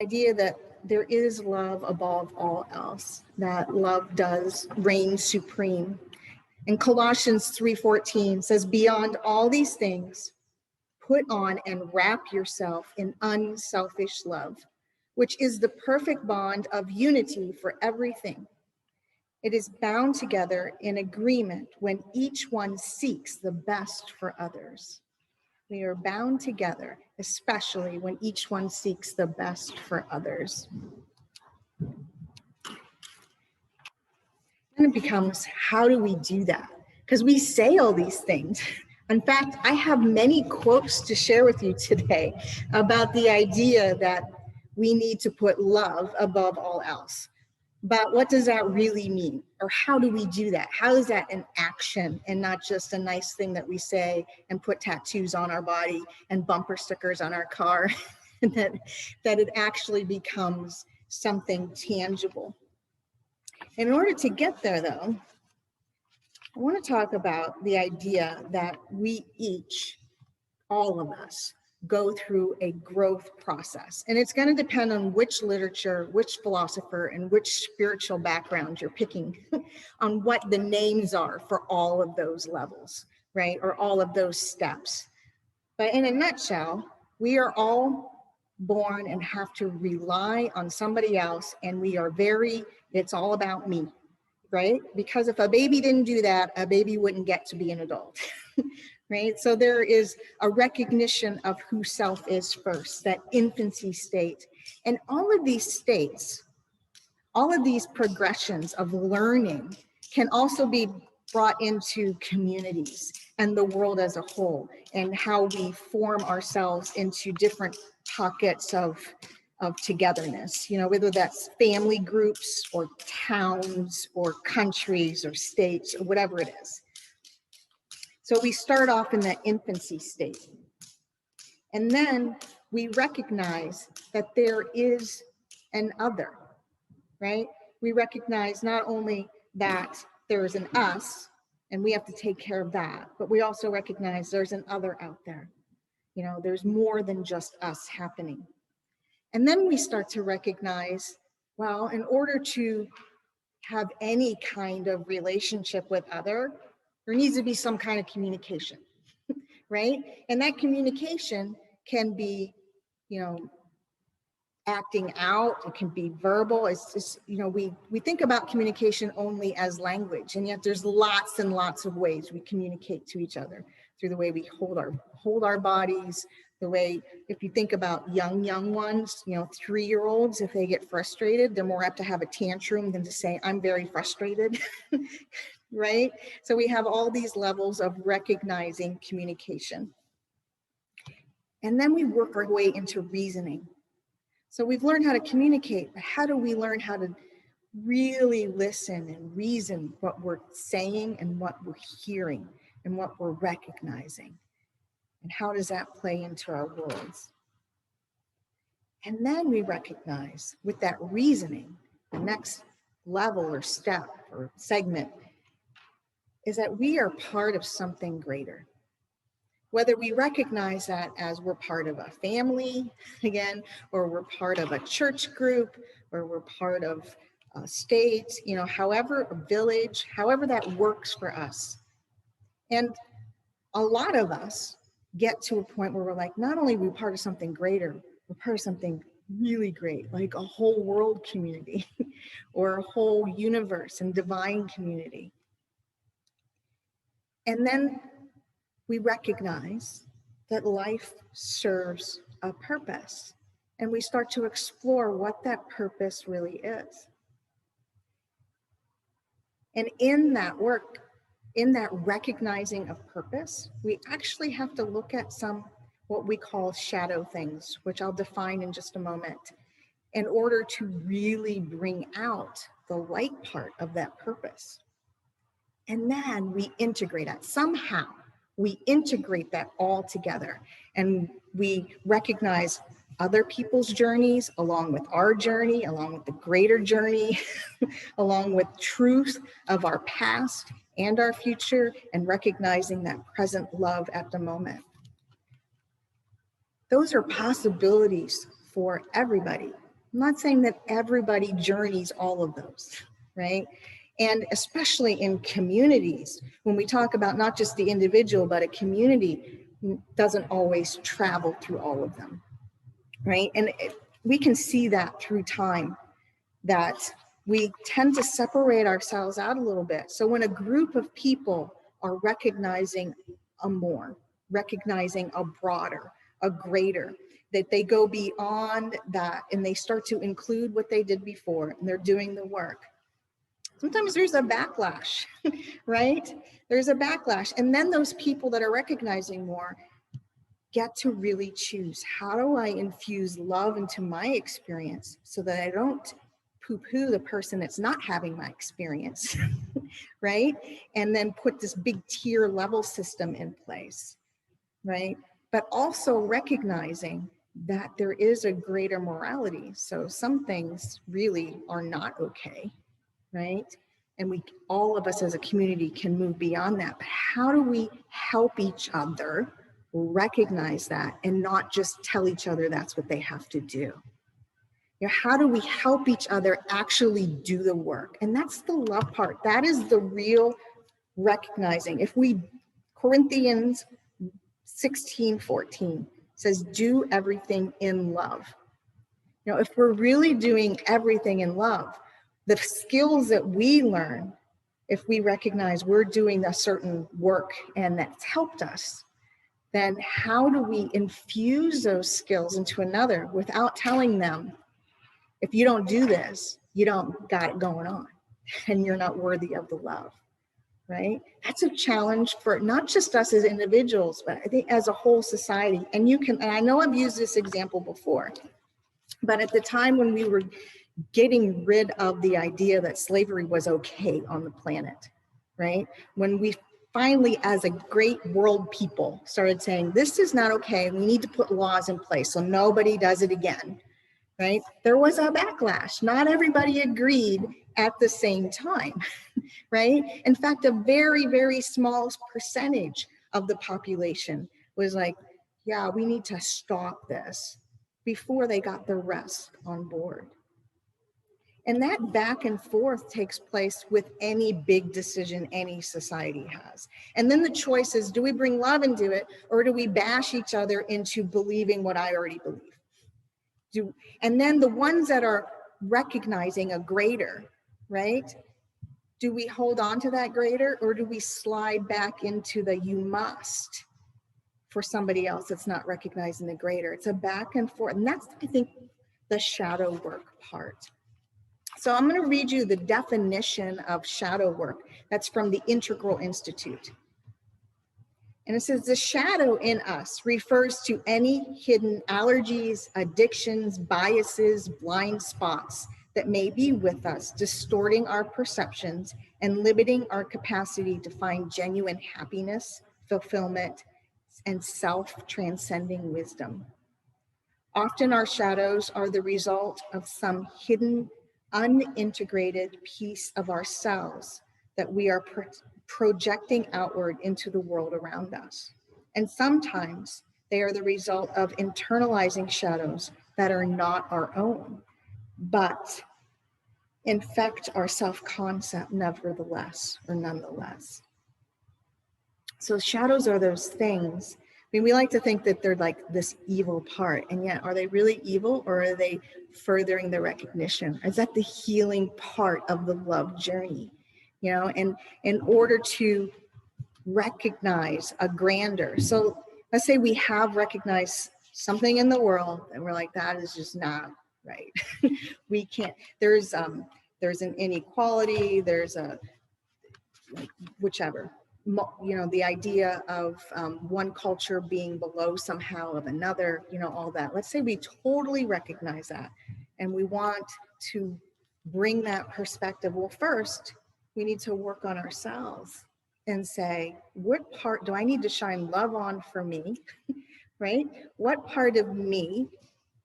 Idea that there is love above all else, that love does reign supreme. And Colossians 3:14 says, beyond all these things, put on and wrap yourself in unselfish love, which is the perfect bond of unity for everything. It is bound together in agreement when each one seeks the best for others. We are bound together, especially when each one seeks the best for others. Then it becomes, how do we do that? Because we say all these things. In fact, I have many quotes to share with you today about the idea that we need to put love above all else. But what does that really mean? Or how do we do that? How is that an action and not just a nice thing that we say and put tattoos on our body and bumper stickers on our car, that it actually becomes something tangible? In order to get there, though, I want to talk about the idea that we each, all of us, go through a growth process. And it's going to depend on which literature, which philosopher, and which spiritual background you're picking on what the names are for all of those levels, right? Or all of those steps. But in a nutshell, we are all born and have to rely on somebody else, and it's all about me, right? Because if a baby didn't do that, a baby wouldn't get to be an adult, right? So there is a recognition of who self is first, that infancy state. And all of these states, all of these progressions of learning can also be brought into communities and the world as a whole, and how we form ourselves into different pockets of togetherness, whether that's family groups or towns or countries or states or whatever it is. So we start off in that infancy state. And then we recognize that there is an other, right? We recognize not only that there is an us and we have to take care of that, but we also recognize there's an other out there. There's more than just us happening. And then we start to recognize, well, in order to have any kind of relationship with other, there needs to be some kind of communication, right? And that communication can be, acting out, it can be verbal. It's just, we think about communication only as language, and yet there's lots and lots of ways we communicate to each other, through the way we hold our bodies, the way, if you think about young ones, 3-year-olds, if they get frustrated, they're more apt to have a tantrum than to say, I'm very frustrated, right? So we have all these levels of recognizing communication. And then we work our way into reasoning. So we've learned how to communicate, but how do we learn how to really listen and reason what we're saying and what we're hearing and what we're recognizing? And how does that play into our worlds? And then we recognize with that reasoning, the next level or step or segment is that we are part of something greater. Whether we recognize that as we're part of a family, again, or we're part of a church group, or we're part of a state, however, a village, however that works for us. And a lot of us get to a point where we're like, not only are we part of something greater, we're part of something really great, like a whole world community or a whole universe and divine community. And then we recognize that life serves a purpose, and we start to explore what that purpose really is. And in that work, in that recognizing of purpose, we actually have to look at some what we call shadow things, which I'll define in just a moment, in order to really bring out the light part of that purpose. And then we integrate it. Somehow we integrate that all together, and we recognize other people's journeys along with our journey, along with the greater journey, along with truth of our past and our future, and recognizing that present love at the moment. Those are possibilities for everybody. I'm not saying that everybody journeys all of those, right? And especially in communities, when we talk about not just the individual, but a community doesn't always travel through all of them, right? And we can see that through time, that we tend to separate ourselves out a little bit. So when a group of people are recognizing a more, recognizing a broader, a greater, that they go beyond that and they start to include what they did before and they're doing the work. Sometimes there's a backlash, right? There's a backlash. And then those people that are recognizing more get to really choose, how do I infuse love into my experience so that I don't poo-poo the person that's not having my experience, right? And then put this big tier level system in place, right? But also recognizing that there is a greater morality. So some things really are not okay, right? And we, all of us as a community, can move beyond that. But how do we help each other recognize that and not just tell each other that's what they have to do? You know, how do we help each other actually do the work? And that's the love part. That is the real recognizing. If we, Corinthians 16:14 says, do everything in love. You know, if we're really doing everything in love, the skills that we learn, if we recognize we're doing a certain work and that's helped us, then how do we infuse those skills into another without telling them, if you don't do this, you don't got it going on and you're not worthy of the love, right? That's a challenge for not just us as individuals, but I think as a whole society. And you can, and I know I've used this example before, but at the time when we were getting rid of the idea that slavery was okay on the planet, right? When we finally, as a great world people, started saying, this is not okay, we need to put laws in place so nobody does it again, right? There was a backlash. Not everybody agreed at the same time, right? In fact, a very, very small percentage of the population was like, yeah, we need to stop this, before they got the rest on board. And that back and forth takes place with any big decision any society has. And then the choice is, do we bring love into it, or do we bash each other into believing what I already believe? And then the ones that are recognizing a greater, right? Do we hold on to that greater, or do we slide back into the you must for somebody else that's not recognizing the greater? It's a back and forth. And that's, I think, the shadow work part. So I'm going to read you the definition of shadow work. That's from the Integral Institute. And it says, the shadow in us refers to any hidden allergies, addictions, biases, blind spots that may be with us, distorting our perceptions and limiting our capacity to find genuine happiness, fulfillment, and self-transcending wisdom. Often our shadows are the result of some hidden, unintegrated piece of ourselves that we are projecting outward into the world around us. And sometimes they are the result of internalizing shadows that are not our own, but infect our self-concept nevertheless, or nonetheless. So shadows are those things. I mean, we like to think that they're like this evil part, and yet are they really evil, or are they furthering the recognition? Is that the healing part of the love journey? You know, and in order to recognize a grander, so let's say we have recognized something in the world and we're like, that is just not right. We can't, there's an inequality, there's a, like, whichever, you know, the idea of one culture being below somehow of another, you know, all that. Let's say we totally recognize that and we want to bring that perspective. Well, first, we need to work on ourselves and say, what part do I need to shine love on for me, right? What part of me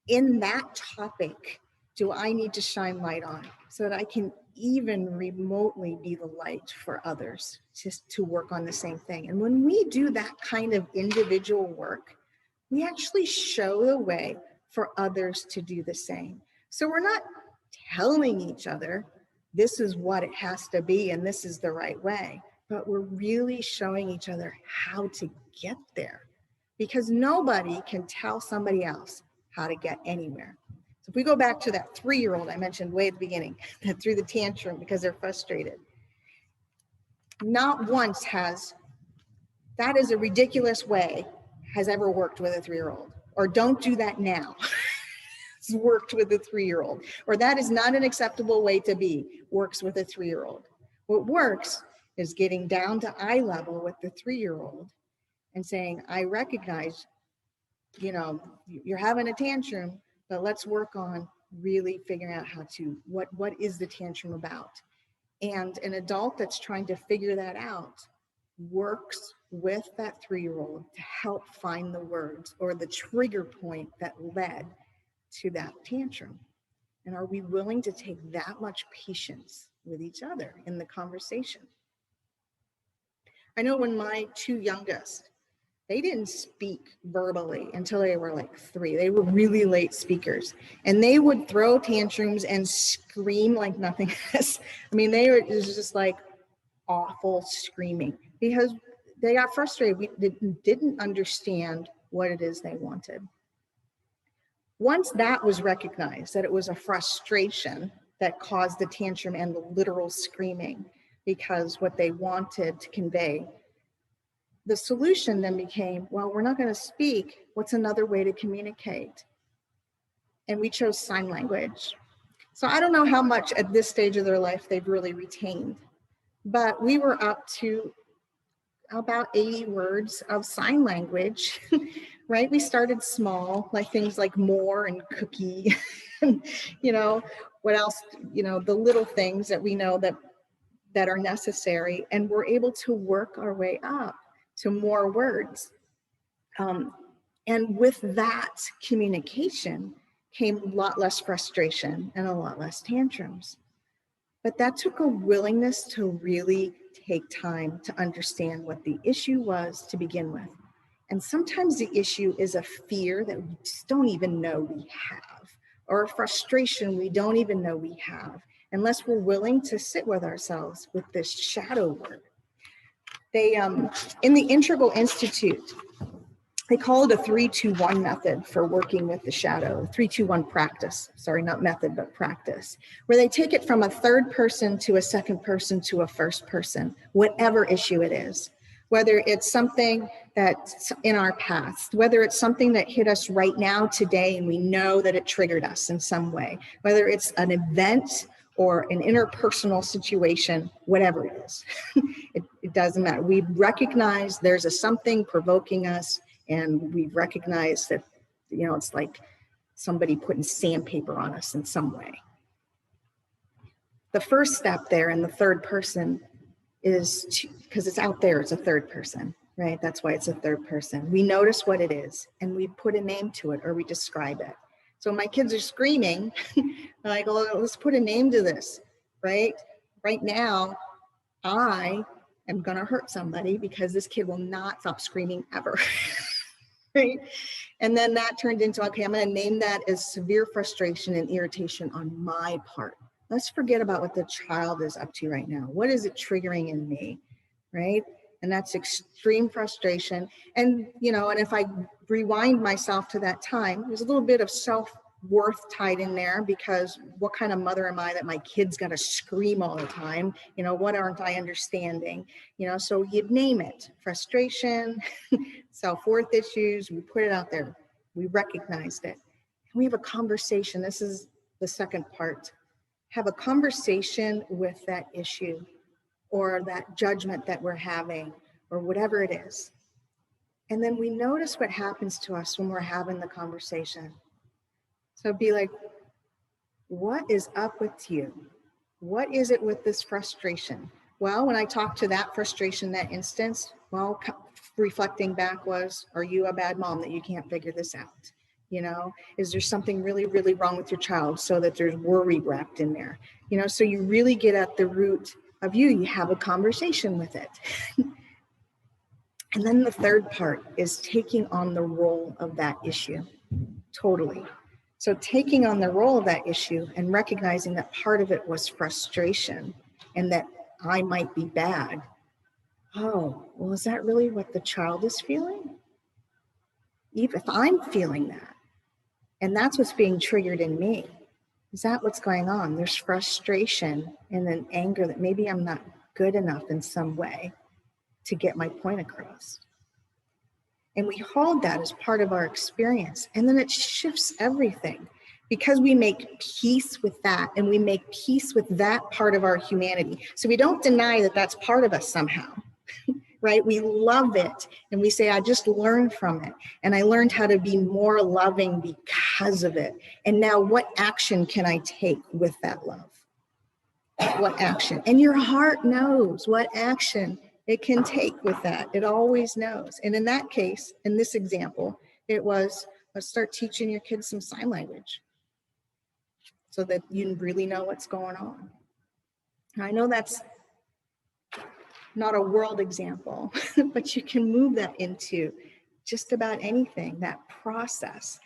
in that topic do I need to shine light on so that I can even remotely be the light for others just to work on the same thing? And when we do that kind of individual work, we actually show the way for others to do the same. So we're not telling each other this is what it has to be and this is the right way, but we're really showing each other how to get there, because nobody can tell somebody else how to get anywhere. So if we go back to that 3-year-old I mentioned way at the beginning that threw the tantrum because they're frustrated, not once has that is a ridiculous way has ever worked with a 3-year-old, or don't do that now. It's worked with a 3-year-old, or that is not an acceptable way to be, works with a 3-year-old. What works is getting down to eye level with the 3-year-old and saying, I recognize, you're having a tantrum, but let's work on really figuring out how to, what is the tantrum about? And an adult that's trying to figure that out works with that 3-year-old to help find the words or the trigger point that led to that tantrum. And are we willing to take that much patience with each other in the conversation? I know when my 2 youngest, they didn't speak verbally until they were like 3. They were really late speakers, and they would throw tantrums and scream like nothing else. I mean, it was just like awful screaming because they got frustrated. We didn't understand what it is they wanted. Once that was recognized, that it was a frustration that caused the tantrum and the literal screaming because what they wanted to convey, the solution then became, well, we're not going to speak. What's another way to communicate? And we chose sign language. So I don't know how much at this stage of their life they've really retained, but we were up to about 80 words of sign language, right? We started small, like things like more and cookie, and, what else, the little things that we know that are necessary, and we're able to work our way up to more words. And with that communication came a lot less frustration and a lot less tantrums. But that took a willingness to really take time to understand what the issue was to begin with. And sometimes the issue is a fear that we just don't even know we have, or a frustration we don't even know we have, unless we're willing to sit with ourselves with this shadow work. They, in the Integral Institute, they call it a 3-2-1 method for working with the shadow, 3-2-1 practice, sorry, not method, but practice, where they take it from a third person to a second person to a first person, whatever issue it is, whether it's something that's in our past, whether it's something that hit us right now today and we know that it triggered us in some way, whether it's an event or an interpersonal situation, whatever it is, it doesn't matter. We recognize there's a something provoking us, and we recognize that, it's like somebody putting sandpaper on us in some way. The first step there in the third person is because it's out there, it's a third person, right? That's why it's a third person. We notice what it is and we put a name to it, or we describe it. So my kids are screaming, like, oh, let's put a name to this, right? Right now, I am going to hurt somebody because this kid will not stop screaming ever. Right? And then that turned into, okay, I'm going to name that as severe frustration and irritation on my part. Let's forget about what the child is up to right now. What is it triggering in me, right? And that's extreme frustration. And, and if I rewind myself to that time, there's a little bit of self-worth tied in there, because what kind of mother am I that my kid's got to scream all the time? What aren't I understanding? So you'd name it, frustration, self-worth issues, we put it out there. We recognized it. And we have a conversation. This is the second part. Have a conversation with that issue or that judgment that we're having or whatever it is. And then we notice what happens to us when we're having the conversation. So be like, what is up with you? What is it with this frustration? Well, when I talked to that frustration, that instance, well, reflecting back was, are you a bad mom that you can't figure this out? Is there something really, really wrong with your child so that there's worry wrapped in there? So you really get at the root of you have a conversation with it. And then the third part is taking on the role of that issue. Totally. So taking on the role of that issue and recognizing that part of it was frustration and that I might be bad. Oh, well, is that really what the child is feeling? Even if I'm feeling that, and that's what's being triggered in me, is that what's going on? There's frustration and then anger that maybe I'm not good enough in some way to get my point across. And we hold that as part of our experience. And then it shifts everything because we make peace with that and we make peace with that part of our humanity. So we don't deny that that's part of us somehow, right? We love it. And we say, I just learned from it. And I learned how to be more loving because of it. And now what action can I take with that love? What action? And your heart knows what action it can take with that. It always knows. And in that case, in this example, it was, let's start teaching your kids some sign language so that you really know what's going on. I know that's not a world example, but you can move that into just about anything, that process.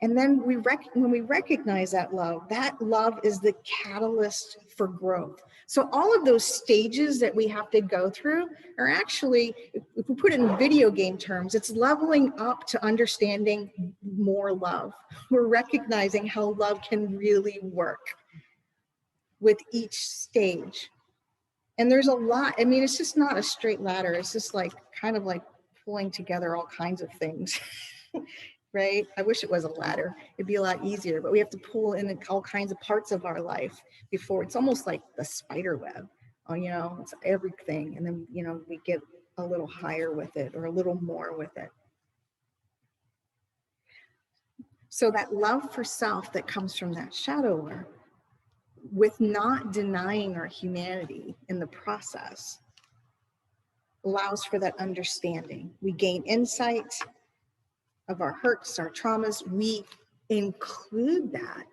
And then when we recognize that love is the catalyst for growth. So all of those stages that we have to go through are actually, if we put it in video game terms, it's leveling up to understanding more love. We're recognizing how love can really work with each stage. And there's a lot, I mean, it's just not a straight ladder. It's just like, kind of like pulling together all kinds of things. Right? I wish it was a ladder. It'd be a lot easier, but we have to pull in all kinds of parts of our life before it's almost like the spider web. Oh, you know, it's everything. And then, you know, we get a little higher with it or a little more with it. So that love for self that comes from that shadow work, with not denying our humanity in the process, allows for that understanding. We gain insight of our hurts, our traumas. We include that,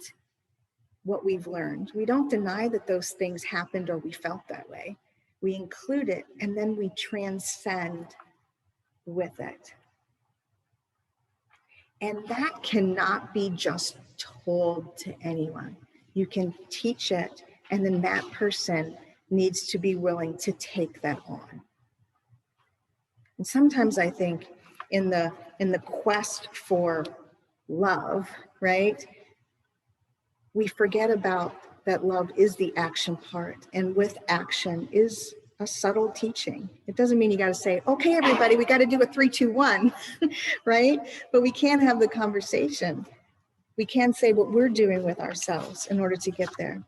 what we've learned. We don't deny that those things happened or we felt that way. We include it and then we transcend with it. And that cannot be just told to anyone. You can teach it, and then that person needs to be willing to take that on. And sometimes I think in the quest for love, right, we forget about that love is the action part, and with action is a subtle teaching. It doesn't mean you got to say, okay, everybody, we got to do a 3, 2, 1, right? But we can have the conversation. We can say what we're doing with ourselves in order to get there.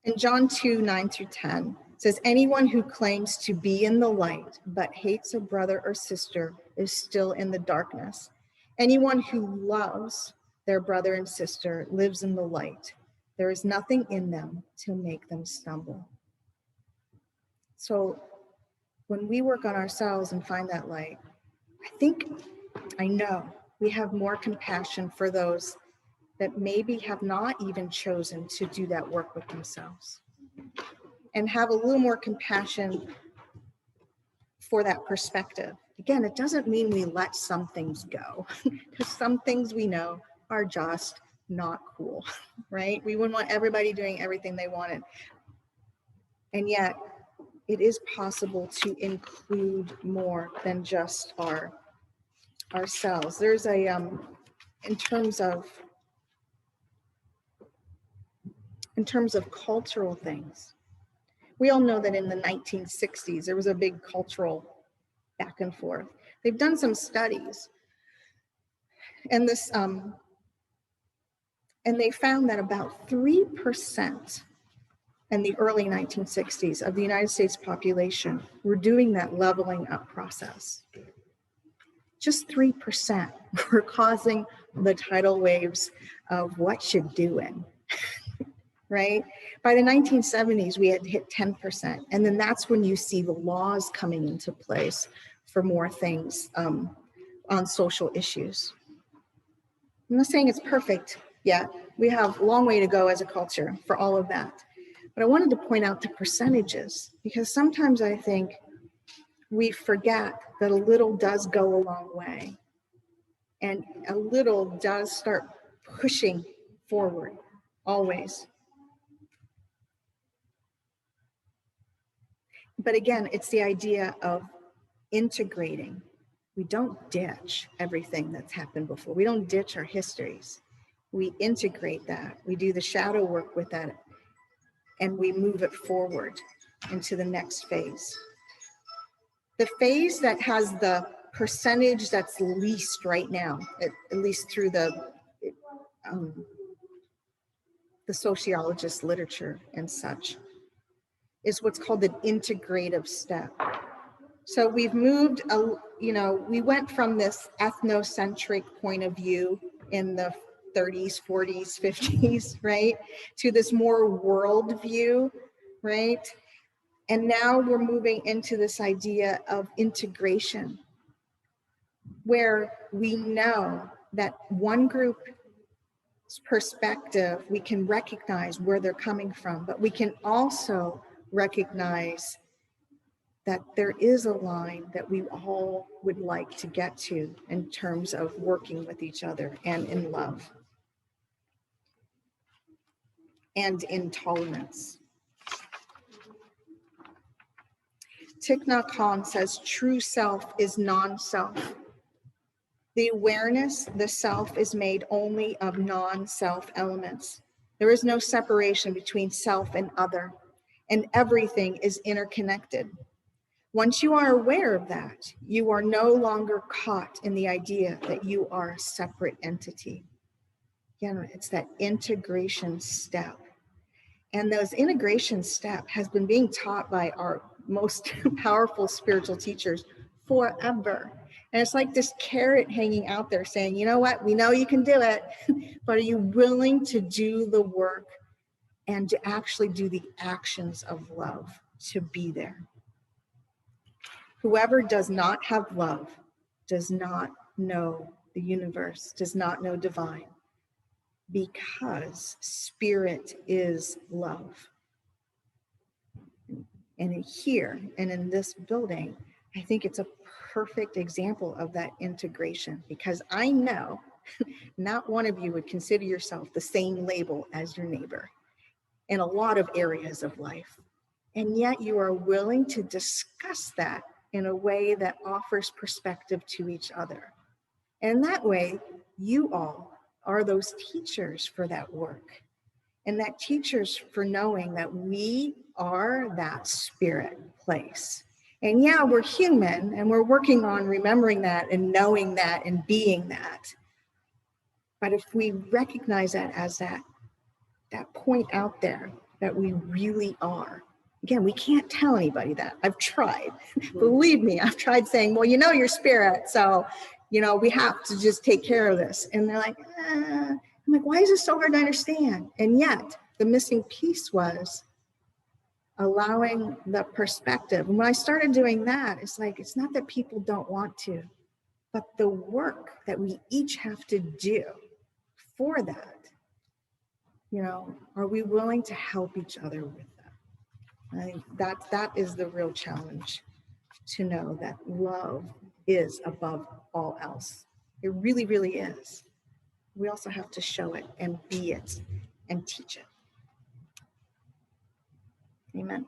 In John 2, 9 through 10, it says, anyone who claims to be in the light but hates a brother or sister is still in the darkness. Anyone who loves their brother and sister lives in the light. There is nothing in them to make them stumble. So when we work on ourselves and find that light, I know we have more compassion for those that maybe have not even chosen to do that work with themselves, and have a little more compassion for that perspective. Again, it doesn't mean we let some things go, because some things we know are just not cool, right? We wouldn't want everybody doing everything they wanted. And yet it is possible to include more than just ourselves. There's a, in terms of cultural things, we all know that in the 1960s, there was a big cultural back and forth. They've done some studies, and and they found that about 3% in the early 1960s of the United States population were doing that leveling up process. Just 3% were causing the tidal waves of what you're doing, right? By the 1970s, we had hit 10%. And then that's when you see the laws coming into place for more things on social issues. I'm not saying it's perfect yet. We have a long way to go as a culture for all of that. But I wanted to point out the percentages, because sometimes I think we forget that a little does go a long way. And a little does start pushing forward, always. But again, it's the idea of integrating. We don't ditch everything that's happened before. We don't ditch our histories. We integrate that. We do the shadow work with that, and we move it forward into the next phase. The phase that has the percentage that's least right now, at least through the sociologist literature and such, is what's called an integrative step. So we've moved, we went from this ethnocentric point of view in the 30s, 40s, 50s, right, to this more world view, right? And now we're moving into this idea of integration, where we know that one group's perspective, we can recognize where they're coming from, but we can also recognize that there is a line that we all would like to get to in terms of working with each other and in love and in tolerance. Thich Nhat Hanh says, true self is non-self. The awareness, the self, is made only of non-self elements. There is no separation between self and other, and everything is interconnected. Once you are aware of that, you are no longer caught in the idea that you are a separate entity. Again, it's that integration step. And those integration step has been being taught by our most powerful spiritual teachers forever. And it's like this carrot hanging out there saying, you know what, we know you can do it, but are you willing to do the work and to actually do the actions of love to be there? Whoever does not have love does not know the universe, does not know divine, because spirit is love. And here and in this building, I think it's a perfect example of that integration, because I know not one of you would consider yourself the same label as your neighbor in a lot of areas of life. And yet you are willing to discuss that in a way that offers perspective to each other. And that way, you all are those teachers for that work. And that teachers for knowing that we are that spirit place. And yeah, we're human and we're working on remembering that and knowing that and being that. But if we recognize that as that point out there that we really are, again, we can't tell anybody that. I've tried. Believe me, I've tried saying, well, you know, your spirit, so, you know, we have to just take care of this. And they're like, I'm like, why is this so hard to understand? And yet, the missing piece was allowing the perspective. And when I started doing that, it's like, it's not that people don't want to, but the work that we each have to do for that, you know, are we willing to help each other with that? I think that is the real challenge, to know that love is above all else. It really, really is. We also have to show it and be it and teach it. Amen.